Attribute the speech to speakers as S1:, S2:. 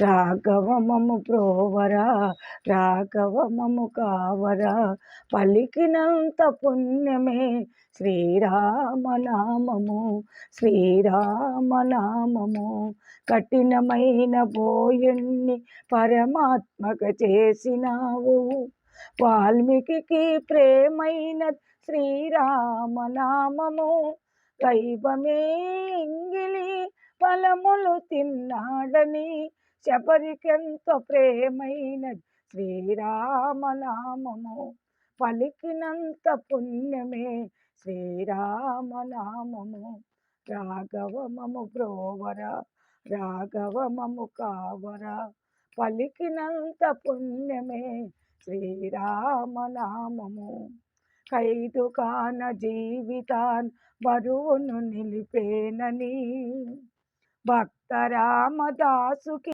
S1: రాఘవ మము ప్రోవరా, రాఘవ మము కావరా, పలికినంత పుణ్యమే శ్రీరామనామము, శ్రీరామనామము. కఠినమైన బోయుణ్ణి పరమాత్మక చేసినావు, వాల్మీకి ప్రేమైన శ్రీరామనామము. దైవమే ఇంగిలి ఫలములు తిన్నాడని శబరికెంత ప్రేమైన శ్రీరామనామము, పలికినంత పుణ్యమే శ్రీరామనామము. రాఘవ మము బ్రోవరా, రాఘవ మము కావరా, పలికినంత పుణ్యమే శ్రీరామనామము. ఖైదు కాన జీవితాన్ బరువును నిలిపేనని భక్త రామదాసుకి